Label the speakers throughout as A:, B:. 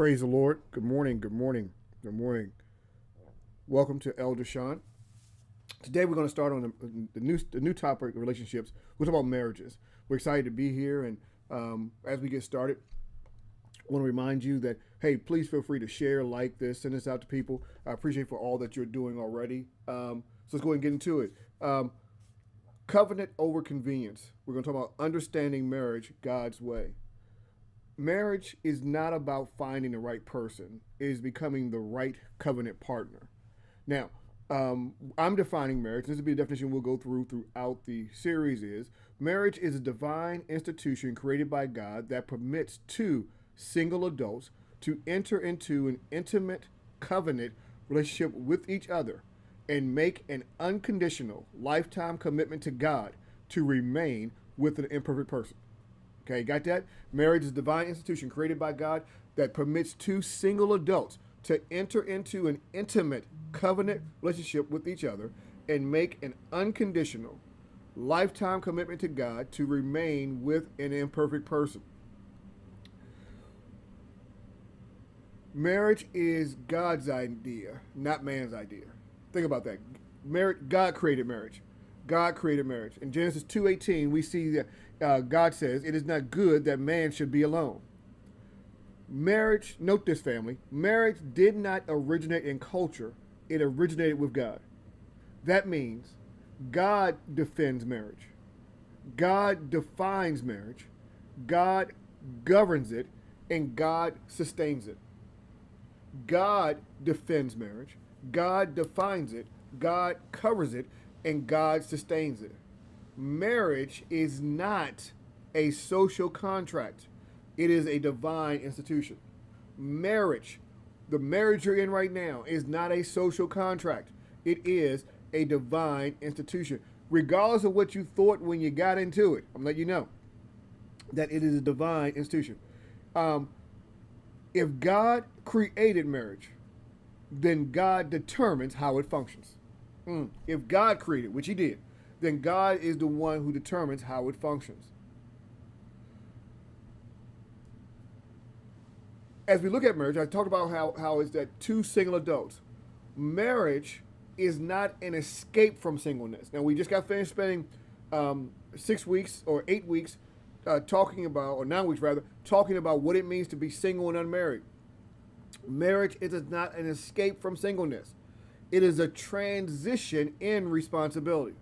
A: Praise the Lord. Good morning. Good morning. Good morning. Welcome to Elder Sean. Today we're going to start on the new topic of relationships. We're talking about marriages. We're excited to be here, and as we get started, I want to remind you that, hey, please feel free to share, like this, send this out to people. I appreciate for all that you're doing already. So let's go ahead and get into it. Covenant over convenience. We're going to talk about understanding marriage God's way. Marriage is not about finding the right person. It is becoming the right covenant partner. Now, I'm defining marriage. This will be a definition we'll go throughout the series. Is marriage is a divine institution created by God that permits two single adults to enter into an intimate covenant relationship with each other and make an unconditional lifetime commitment to God to remain with an imperfect person. Okay, got that? Marriage is a divine institution created by God that permits two single adults to enter into an intimate covenant relationship with each other and make an unconditional lifetime commitment to God to remain with an imperfect person. Marriage is God's idea, not man's idea. Think about that. God created marriage. God created marriage. In Genesis 2:18, we see that God says, "It is not good that man should be alone." Marriage, note this, family, marriage did not originate in culture. It originated with God. That means God defends marriage. God defines marriage. God governs it, and God sustains it. God defends marriage. God defines it. God covers it, and God sustains it. Marriage is not a social contract. It is a divine institution. Marriage, the marriage you're in right now, is not a social contract. It is a divine institution. Regardless of what you thought when you got into it, I'm letting you know that it is a divine institution. If God created marriage, then God determines how it functions. If God created, which he did, then God is the one who determines how it functions. As we look at marriage, I talked about how it's that two single adults. Marriage is not an escape from singleness. Now, we just got finished spending 6 weeks or 8 weeks talking about, or 9 weeks rather, talking about what it means to be single and unmarried. Marriage is not an escape from singleness. It is a transition in responsibility.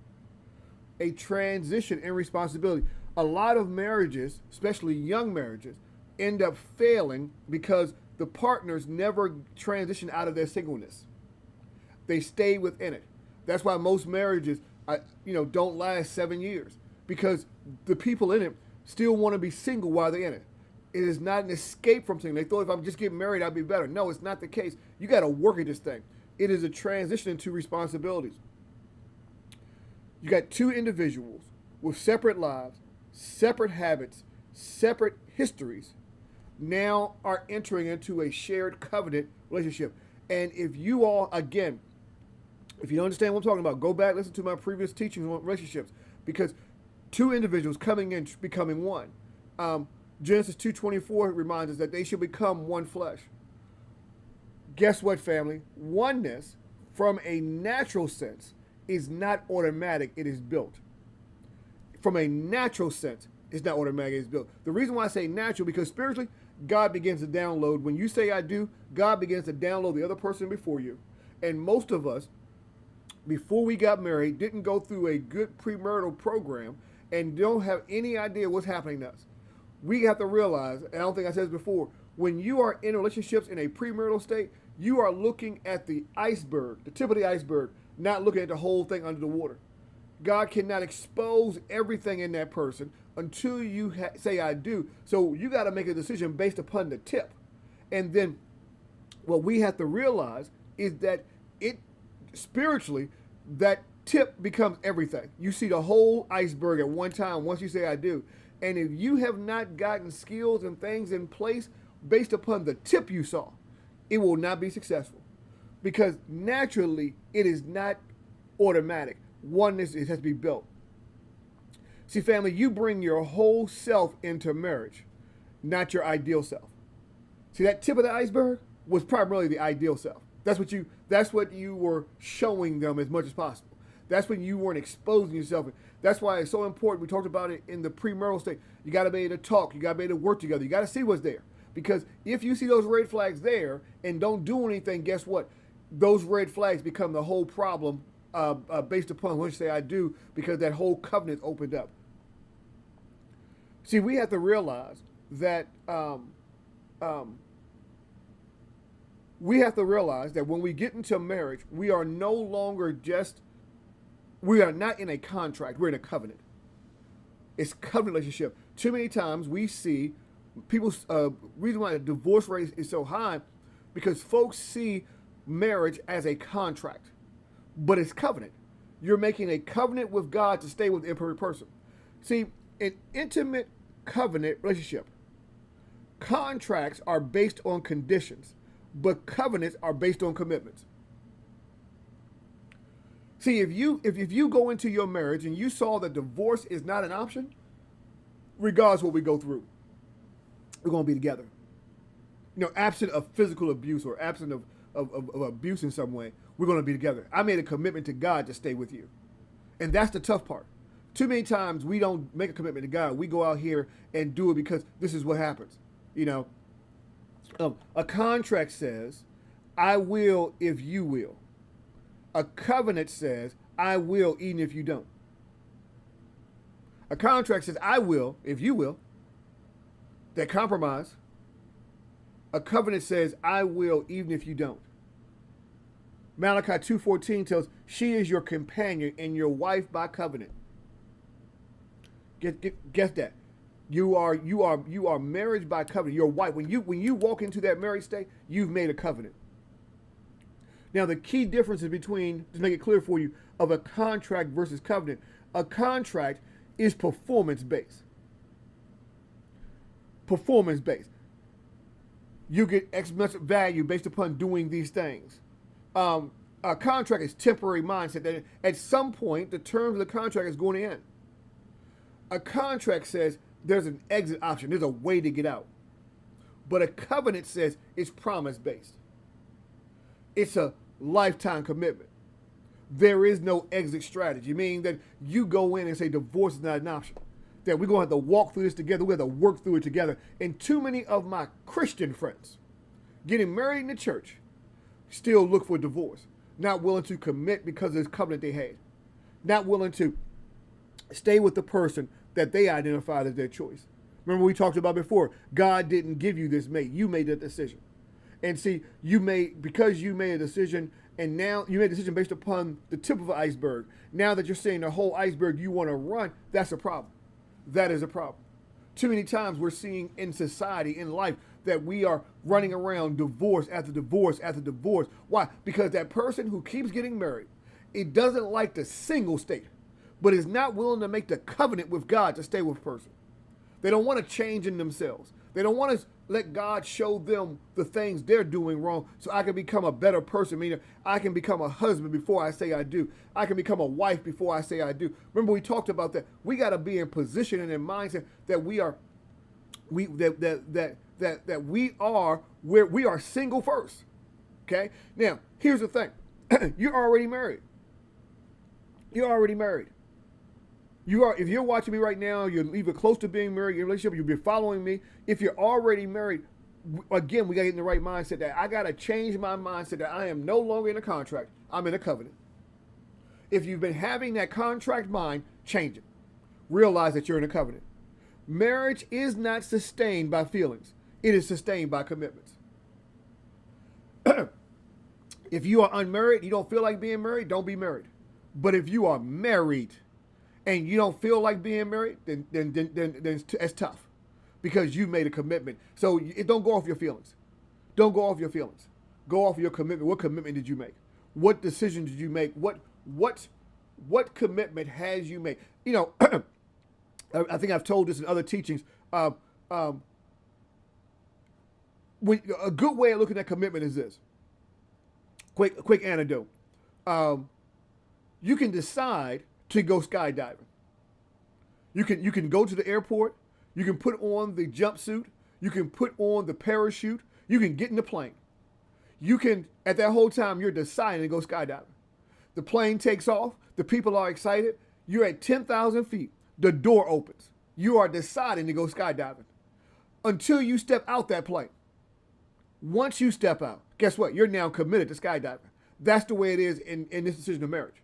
A: A transition in responsibility. A lot of marriages, especially young marriages, end up failing because the partners never transition out of their singleness. They stay within it. That's why most marriages, don't last 7 years, because the people in it still want to be single while they're in it. It is not an escape from something. They thought if I'm just getting married, I'll be better. No, it's not the case. You got to work at this thing. It is a transition into responsibilities. You got two individuals with separate lives, separate habits, separate histories, now are entering into a shared covenant relationship. And if you all, again, if you don't understand what I'm talking about, go back, listen to my previous teachings on relationships, because two individuals coming in, becoming one. Genesis 2:24 reminds us that they shall become one flesh. Guess what, family? Oneness, from a natural sense, is not automatic. It is built. From a natural sense, it's not automatic. It's built. The reason why I say natural, because spiritually, God begins to download. When you say I do, God begins to download the other person before you. And most of us, before we got married, didn't go through a good premarital program and don't have any idea what's happening to us. We have to realize, and I don't think I said this before, when you are in relationships in a premarital state, you are looking at the iceberg, the tip of the iceberg, not looking at the whole thing under the water. God cannot expose everything in that person until you say I do. So you got to make a decision based upon the tip. And then what we have to realize is that spiritually, that tip becomes everything. You see the whole iceberg at one time once you say I do. And if you have not gotten skills and things in place based upon the tip you saw, it will not be successful, because naturally it is not automatic. Oneness, it has to be built. See, family, you bring your whole self into marriage, not your ideal self. See, that tip of the iceberg was primarily the ideal self. That's what you were showing them as much as possible. That's when you weren't exposing yourself. That's why it's so important. We talked about it in the premarital state. You got to be able to talk. You got to be able to work together. You got to see what's there. Because if you see those red flags there and don't do anything, guess what? Those red flags become the whole problem based upon what you say I do, because that whole covenant opened up. See, we have to realize that when we get into marriage, we are no longer we are not in a contract, we're in a covenant. It's covenant relationship. Too many times we see people's reason why the divorce rate is so high, because folks see marriage as a contract, but it's covenant. You're making a covenant with God to stay with the imperfect person. See, an intimate covenant relationship, contracts are based on conditions, but covenants are based on commitments. See, if you go into your marriage and you saw that divorce is not an option, regardless of what we go through, we're going to be together. Absent of physical abuse or absent of abuse in some way, we're going to be together. I made a commitment to God to stay with you. And that's the tough part. Too many times we don't make a commitment to God. We go out here and do it because this is what happens. A contract says, I will if you will. A covenant says, I will even if you don't. A contract says, I will if you will. That compromise. A covenant says, I will even if you don't. Malachi 2:14 tells, she is your companion and your wife by covenant. Get that. You are married by covenant. Your wife. When you walk into that married state, you've made a covenant. Now, the key difference is between, to make it clear for you, of a contract versus covenant. A contract is performance-based. Performance-based. You get X much value based upon doing these things. A contract is temporary mindset that at some point the terms of the contract is going to end. A contract says there's an exit option. There's a way to get out. But a covenant says it's promise-based. It's a lifetime commitment. There is no exit strategy, meaning that you go in and say divorce is not an option. That we're going to have to walk through this together. We're going to have to work through it together. And too many of my Christian friends getting married in the church still look for divorce. Not willing to commit because of this covenant they had. Not willing to stay with the person that they identified as their choice. Remember we talked about before, God didn't give you this mate. You made that decision. And see, because you made a decision, and now you made a decision based upon the tip of an iceberg. Now that you're seeing the whole iceberg you want to run, that's a problem. That is a problem. Too many times we're seeing in society, in life, that we are running around divorce after divorce after divorce. Why? Because that person who keeps getting married, it doesn't like the single state, but is not willing to make the covenant with God to stay with a person. They don't want to change in themselves. They don't want to let God show them the things they're doing wrong so I can become a better person. Meaning I can become a husband before I say I do. I can become a wife before I say I do. Remember we talked about that. We got to be in position and in mindset that we are where we are single first. Okay? Now, here's the thing. You're already married. You're already married. If you're watching me right now, you're either close to being married, your relationship, you've been following me. If you're already married, again, we got to get in the right mindset that I got to change my mindset that I am no longer in a contract. I'm in a covenant. If you've been having that contract mind, change it. Realize that you're in a covenant. Marriage is not sustained by feelings. It is sustained by commitments. If you are unmarried, you don't feel like being married, don't be married. But if you are married and you don't feel like being married, then it's tough because you made a commitment. So don't go off your feelings. Don't go off your feelings. Go off your commitment. What commitment did you make? What decision did you make? What commitment has you made? I think I've told this in other teachings. When a good way of looking at commitment is this. Quick anecdote. You can decide to go skydiving. You can go to the airport. You can put on the jumpsuit. You can put on the parachute. You can get in the plane. You can, at that whole time, you're deciding to go skydiving. The plane takes off. The people are excited. You're at 10,000 feet. The door opens. You are deciding to go skydiving until you step out that plane. Once you step out, guess what? You're now committed to skydiving. That's the way it is in this decision of marriage.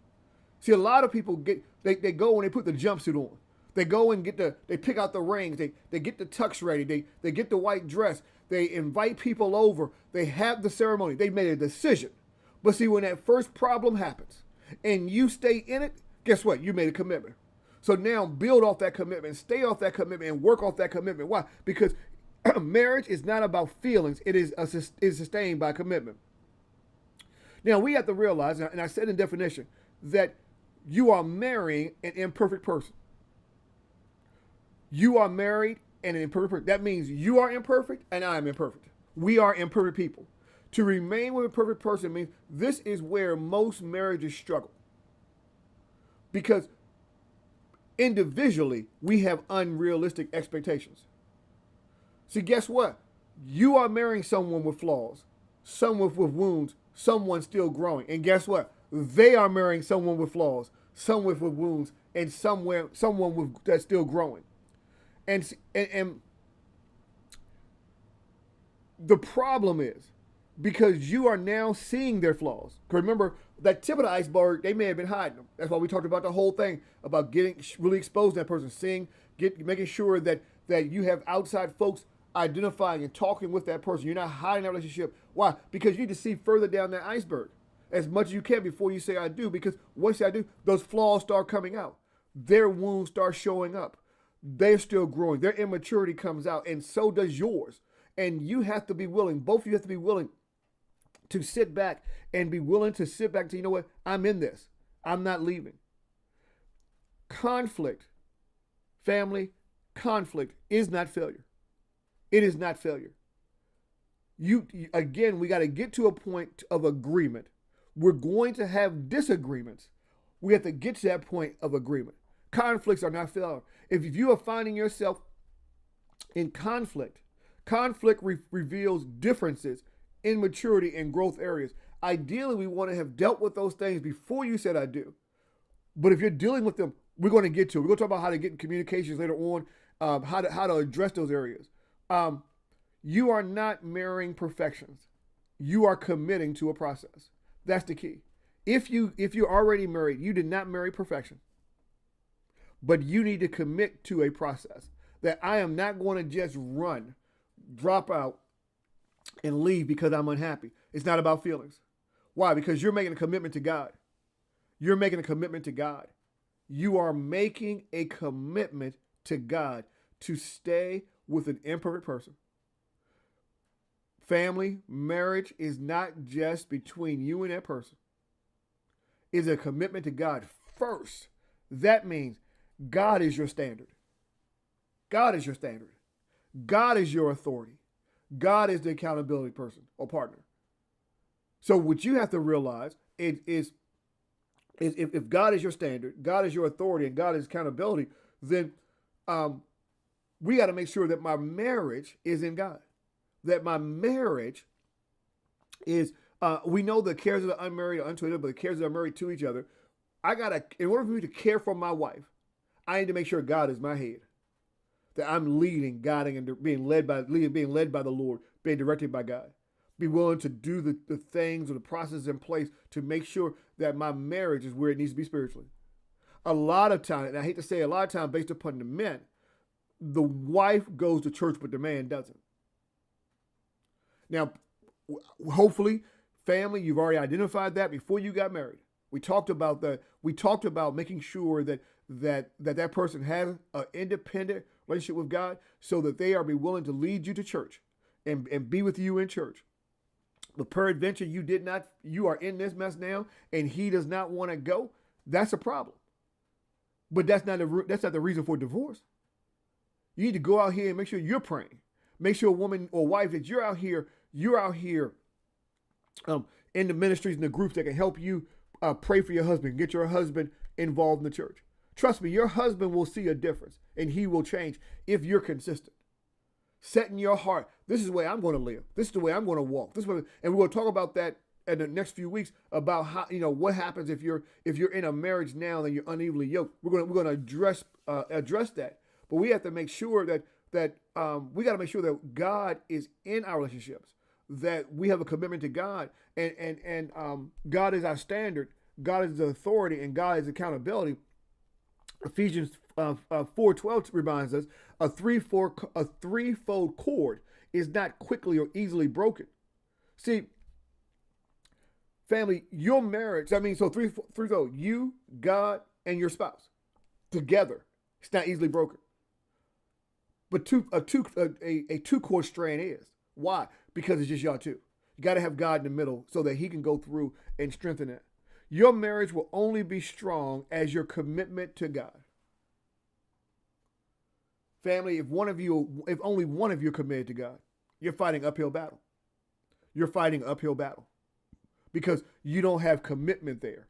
A: See, a lot of people they go and they put the jumpsuit on. They go and they pick out the rings. They get the tux ready. They get the white dress. They invite people over. They have the ceremony. They made a decision. But see, when that first problem happens and you stay in it, guess what? You made a commitment. So now build off that commitment, stay off that commitment, and work off that commitment. Why? Because marriage is not about feelings. It is sustained by commitment. Now, we have to realize, and I said in definition, that you are marrying an imperfect person. You are married and an imperfect person. That means you are imperfect and I am imperfect. We are imperfect people. To remain with a perfect person means this is where most marriages struggle. Because individually, we have unrealistic expectations. See, guess what? You are marrying someone with flaws, someone with wounds, someone still growing. And guess what? They are marrying someone with flaws, someone with wounds, and someone that's still growing. And the problem is because you are now seeing their flaws. Because remember, that tip of the iceberg, they may have been hiding them. That's why we talked about the whole thing about getting really exposed to that person, making sure that you have outside folks identifying and talking with that person. You're not hiding that relationship. Why? Because you need to see further down that iceberg as much as you can before you say I do. Because once I do, those flaws start coming out. Their wounds start showing up. They're still growing. Their immaturity comes out, and so does yours. And you have to be willing, both of you have to be willing to sit back and be willing to sit back and say, you know what? I'm in this. I'm not leaving. Conflict, family, conflict is not failure. It is not failure. Again, we got to get to a point of agreement. We're going to have disagreements. We have to get to that point of agreement. Conflicts are not failure. If you are finding yourself in conflict reveals differences in maturity and growth areas. Ideally, we want to have dealt with those things before you said I do. But if you're dealing with them, we're going to get to it. We're going to talk about how to get in communications later on, how to address those areas. You are not marrying perfections. You are committing to a process. That's the key. If you're already married, you did not marry perfection. But you need to commit to a process that I am not going to just run, drop out, and leave because I'm unhappy. It's not about feelings. Why? Because you're making a commitment to God. You're making a commitment to God. You are making a commitment to God to stay with an imperfect person. Family, marriage is not just between you and that person. It's a commitment to God first. That means God is your standard. God is your standard. God is your authority. God is the accountability person or partner. So what you have to realize is if God is your standard, God is your authority, and God is accountability, then we got to make sure that my marriage is in God. That my marriage is, we know the cares of the unmarried are unto each other, but the cares that are married to each other. In order for me to care for my wife, I need to make sure God is my head. That I'm leading, guiding, and being led by the Lord, being directed by God. Be willing to do the things or the processes in place to make sure that my marriage is where it needs to be spiritually. A lot of time, and I hate to say a lot of time based upon the men, the wife goes to church, but the man doesn't. Now, hopefully, family, you've already identified that before you got married. We talked about that. We talked about making sure that person has an independent relationship with God so that they are be willing to lead you to church and be with you in church. But peradventure, you are in this mess now and he does not want to go. That's a problem. But that's not the reason for divorce. You need to go out here and make sure you're praying. Make sure a woman or wife that you're out here in the ministries and the groups that can help you pray for your husband, get your husband involved in the church. Trust me, your husband will see a difference and he will change if you're consistent. Set in your heart, this is the way I'm going to live. This is the way I'm going to walk. And we're going to talk about that in the next few weeks about how, what happens if you're in a marriage now and you're unevenly yoked. We're going to address that. But we have to make sure that we got to make sure that God is in our relationships, that we have a commitment to God, and God is our standard, God is the authority, and God is accountability. Ephesians 4:12 reminds us a threefold cord is not quickly or easily broken. See, family, your marriage, so threefold, you, God, and your spouse together, it's not easily broken. But a two-cord strand is. Why? Because it's just y'all two. You got to have God in the middle so that he can go through and strengthen it. Your marriage will only be strong as your commitment to God. Family, if only one of you are committed to God, you're fighting uphill battle. You're fighting uphill battle because you don't have commitment there.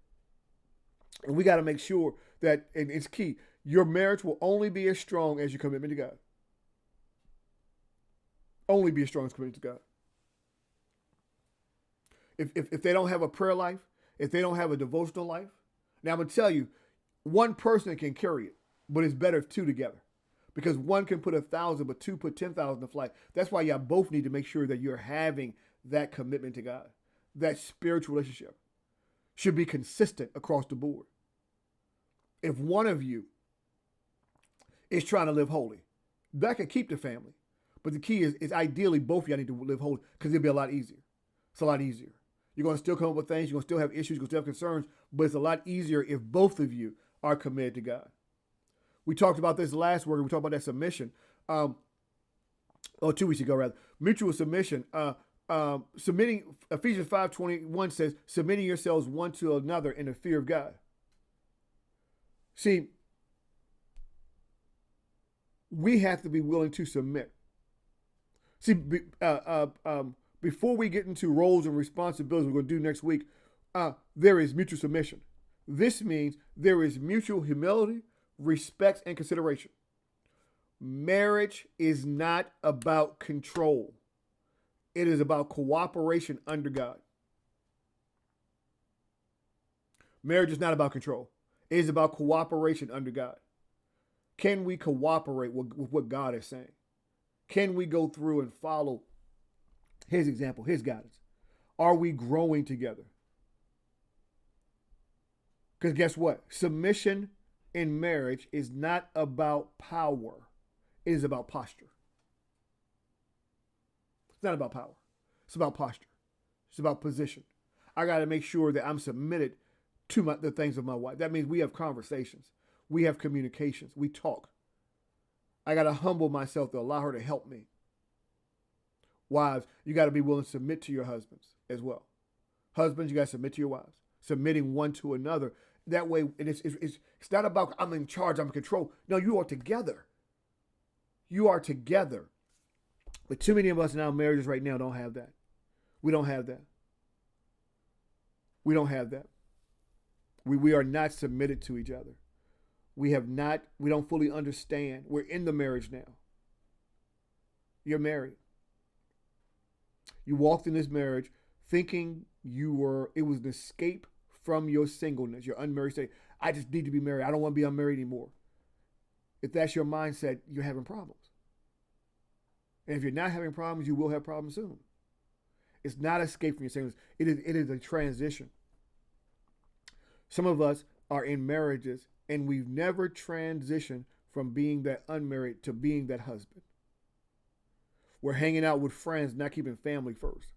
A: And we got to make sure that, and it's key, your marriage will only be as strong as your commitment to God. Only be as strong as committed to God. If they don't have a prayer life, if they don't have a devotional life, now I'm going to tell you, one person can carry it, but it's better if two together. Because one can put 1,000, but two put 10,000 to flight. That's why y'all both need to make sure that you're having that commitment to God. That spiritual relationship should be consistent across the board. If one of you is trying to live holy, that can keep the family. But the key is ideally both of y'all need to live holy because it'll be a lot easier. It's a lot easier. You're going to still come up with things. You're going to still have issues. You're going to still have concerns. But it's a lot easier if both of you are committed to God. We talked about this last week. We talked about that submission. 2 weeks ago, rather. Mutual submission. Submitting, Ephesians 5:21 says, submitting yourselves one to another in the fear of God. See, we have to be willing to submit. See, before we get into roles and responsibilities we're going to do next week, there is mutual submission. This means there is mutual humility, respect, and consideration. Marriage is not about control. It is about cooperation under God. Marriage is not about control. It is about cooperation under God. Can we cooperate with what God is saying? Can we go through and follow his example, his guidance? Are we growing together? Because guess what? Submission in marriage is not about power. It is about posture. It's not about power. It's about posture. It's about position. I got to make sure that I'm submitted to the things of my wife. That means we have conversations. We have communications. We talk. I got to humble myself to allow her to help me. Wives, you got to be willing to submit to your husbands as well. Husbands, you got to submit to your wives. Submitting one to another. That way, and it's not about I'm in charge, I'm in control. No, you are together. You are together. But too many of us in our marriages right now don't have that. We don't have that. We don't have that. We are not submitted to each other. We don't fully understand. We're in the marriage now. You're married. You walked in this marriage thinking it was an escape from your singleness, your unmarried state. I just need to be married. I don't want to be unmarried anymore. If that's your mindset, you're having problems. And if you're not having problems, you will have problems soon. It's not escape from your singleness. It is a transition. Some of us are in marriages and we've never transitioned from being that unmarried to being that husband. We're hanging out with friends, not keeping family first.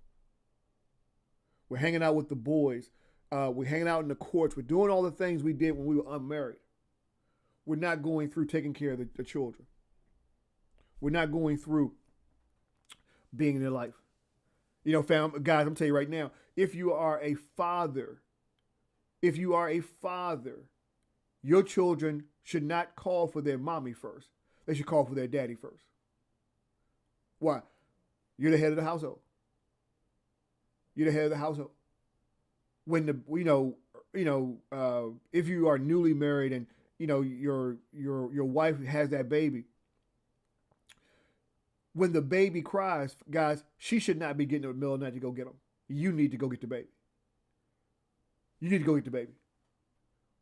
A: We're hanging out with the boys. We're hanging out in the courts. We're doing all the things we did when we were unmarried. We're not going through taking care of the children. We're not going through being in their life. You know, guys, I'm telling you right now, if you are a father, your children should not call for their mommy first. They should call for their daddy first. Why? You're the head of the household. You're the head of the household. When if you are newly married and your wife has that baby, When the baby cries, guys, she should not be getting up in the middle of the night to go get him. You need to go get the baby. You need to go get the baby.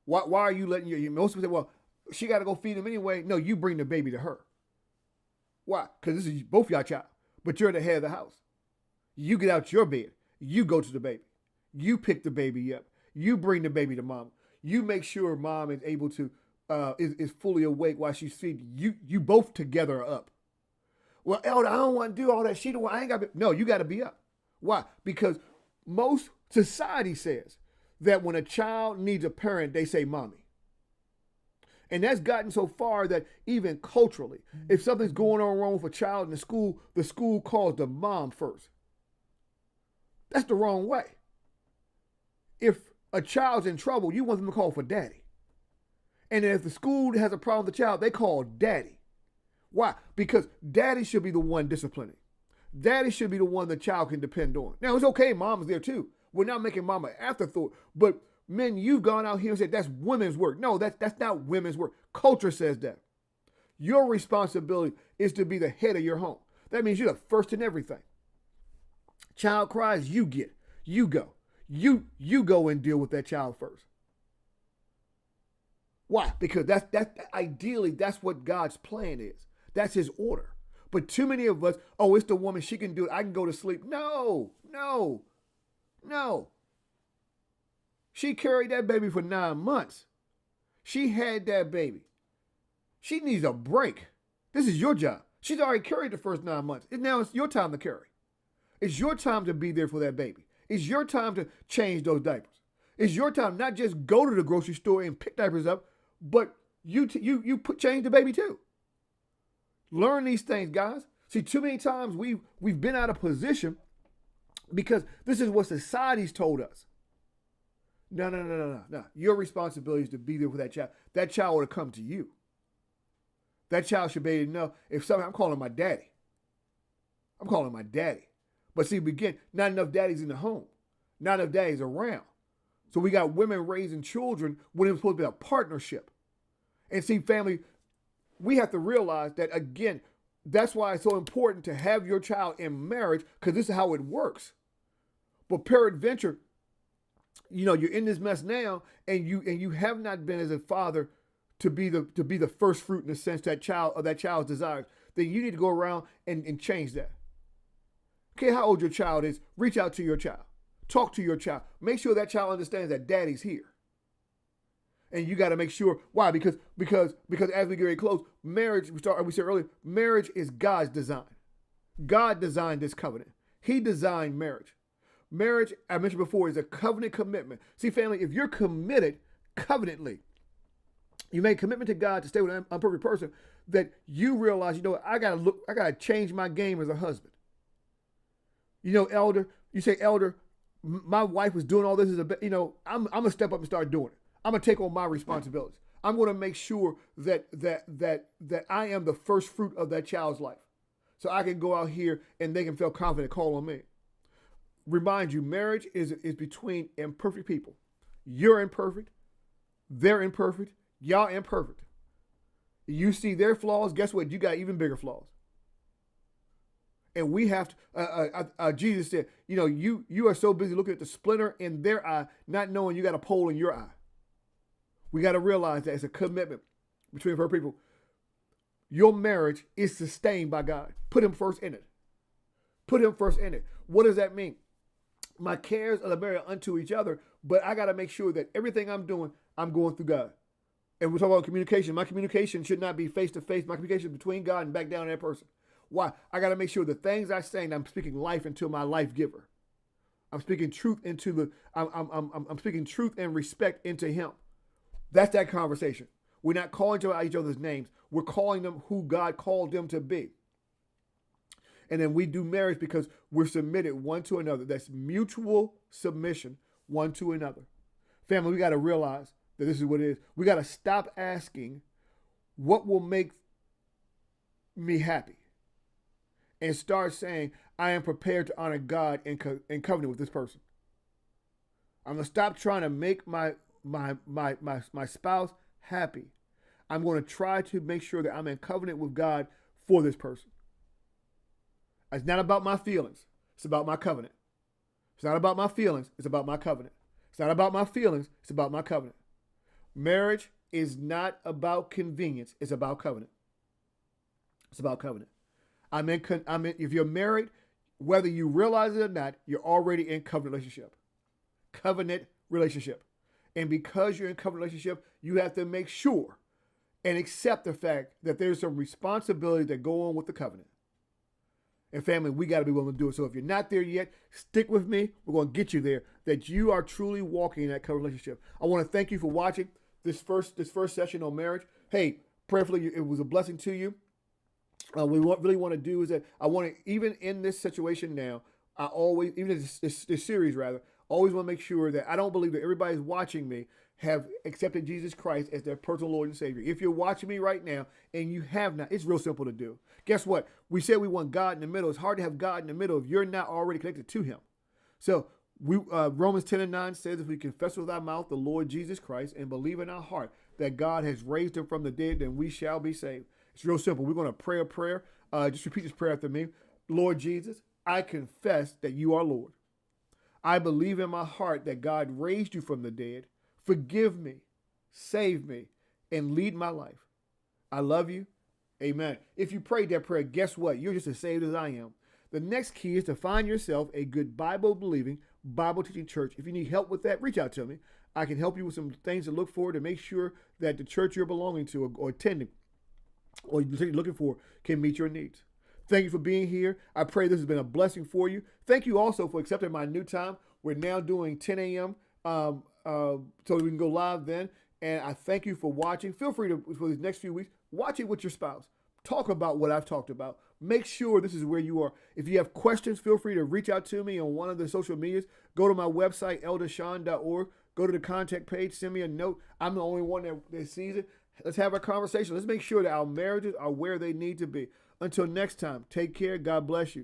A: Why are you letting most people say, well, she got to go feed him anyway. No, you bring the baby to her. Why? Because this is both y'all child, but you're the head of the house. You get out your bed. You go to the baby. You pick the baby up. You bring the baby to mom. You make sure mom is able to, is fully awake while she's feeding. You both together are up. Well, Elder, I don't want to do all that. I ain't got to be. No, you got to be up. Why? Because most society says that when a child needs a parent, they say mommy. And that's gotten so far that even culturally, if something's going on wrong with a child in the school calls the mom first. That's the wrong way. If a child's in trouble, you want them to call for daddy. And if the school has a problem with the child, they call daddy. Why? Because daddy should be the one disciplining. Daddy should be the one the child can depend on. Now, it's okay, mom's there too. We're not making mom an afterthought. But men, you've gone out here and said that's women's work. No, that's not women's work. Culture says that. Your responsibility is to be the head of your home. That means you're the first in everything. Child cries, you go. You go and deal with that child first. Why? Because ideally that's what God's plan is. That's his order. But too many of us, oh, it's the woman, she can do it. I can go to sleep. No. She carried that baby for 9 months. She had that baby. She needs a break. This is your job. She's already carried the first 9 months. Now it's your time to carry. It's your time to be there for that baby. It's your time to change those diapers. It's your time not just go to the grocery store and pick diapers up, but change the baby too. Learn these things, guys. See, too many times we've been out of position because this is what society's told us. No. Your responsibility is to be there for that child. That child ought to come to you. That child should be able to know if something, I'm calling my daddy. But see, not enough daddies in the home. Not enough daddies around. So we got women raising children when it was supposed to be a partnership. And see, family, we have to realize that, again, that's why it's so important to have your child in marriage, because this is how it works. But peradventure, you're in this mess now, and you have not been as a father to be the first fruit in the sense that child's desires. Then you need to go around and change that. Okay, how old your child is, reach out to your child. Talk to your child. Make sure that child understands that daddy's here. And you got to make sure, why? Because as we get very close, marriage, we said earlier, marriage is God's design. God designed this covenant. He designed marriage. Marriage, I mentioned before, is a covenant commitment. See, family, if you're committed covenantly, you make commitment to God to stay with an imperfect person, that you realize, I got to change my game as a husband. Elder, you say, Elder, my wife was doing all this I'm going to step up and start doing it. I'm going to take on my responsibilities. I'm going to make sure that I am the first fruit of that child's life. So I can go out here and they can feel confident, call on me. Remind you, marriage is between imperfect people. You're imperfect. They're imperfect. Y'all imperfect. You see their flaws. Guess what? You got even bigger flaws. And we have to, Jesus said, you are so busy looking at the splinter in their eye, not knowing you got a pole in your eye. We got to realize that it's a commitment between her people. Your marriage is sustained by God. Put him first in it. Put him first in it. What does that mean? My cares are married unto each other, but I got to make sure that everything I'm doing, I'm going through God. And we're talking about communication. My communication should not be face to face. My communication is between God and back down to that person. Why? I got to make sure the things I say, I'm speaking life into my life giver. I'm speaking truth into I'm speaking truth and respect into him. That's that conversation. We're not calling each other's names. We're calling them who God called them to be. And then we do marriage because we're submitted one to another. That's mutual submission one to another. Family, we got to realize that this is what it is. We got to stop asking what will make me happy and start saying, I am prepared to honor God in covenant with this person. I'm going to stop trying to make my spouse happy. I'm going to try to make sure that I'm in covenant with God for this person. It's not about my feelings. It's about my covenant. It's not about my feelings. It's about my covenant. It's not about my feelings. It's about my covenant. Marriage is not about convenience. It's about covenant. It's about covenant. If you're married, whether you realize it or not, you're already in covenant relationship. Covenant relationship. And because you're in covenant relationship, you have to make sure and accept the fact that there's some responsibilities that go on with the covenant. And family, we got to be willing to do it. So if you're not there yet, stick with me. We're going to get you there, that you are truly walking in that covenant relationship. I want to thank you for watching this first session on marriage. Hey, prayerfully, it was a blessing to you. Really want to do is that I want to, even in this situation now, I always, even in this series rather, always want to make sure that I don't believe that everybody's watching me have accepted Jesus Christ as their personal Lord and Savior. If you're watching me right now and you have not, it's real simple to do. Guess what? We said we want God in the middle. It's hard to have God in the middle if you're not already connected to him. So Romans 10:9 says, if we confess with our mouth the Lord Jesus Christ and believe in our heart that God has raised him from the dead, then we shall be saved. It's real simple. We're going to pray a prayer. Just repeat this prayer after me. Lord Jesus, I confess that you are Lord. I believe in my heart that God raised you from the dead. Forgive me, save me, and lead my life. I love you. Amen. If you prayed that prayer, guess what? You're just as saved as I am. The next key is to find yourself a good Bible-believing, Bible-teaching church. If you need help with that, reach out to me. I can help you with some things to look for to make sure that the church you're belonging to or attending or you're looking for can meet your needs. Thank you for being here. I pray this has been a blessing for you. Thank you also for accepting my new time. We're now doing 10 a.m. So we can go live then. And I thank you for watching. Feel free to, for these next few weeks, watch it with your spouse. Talk about what I've talked about. Make sure this is where you are. If you have questions, feel free to reach out to me on one of the social medias. Go to my website, eldersean.org. Go to the contact page. Send me a note. I'm the only one that sees it. Let's have a conversation. Let's make sure that our marriages are where they need to be. Until next time, take care. God bless you.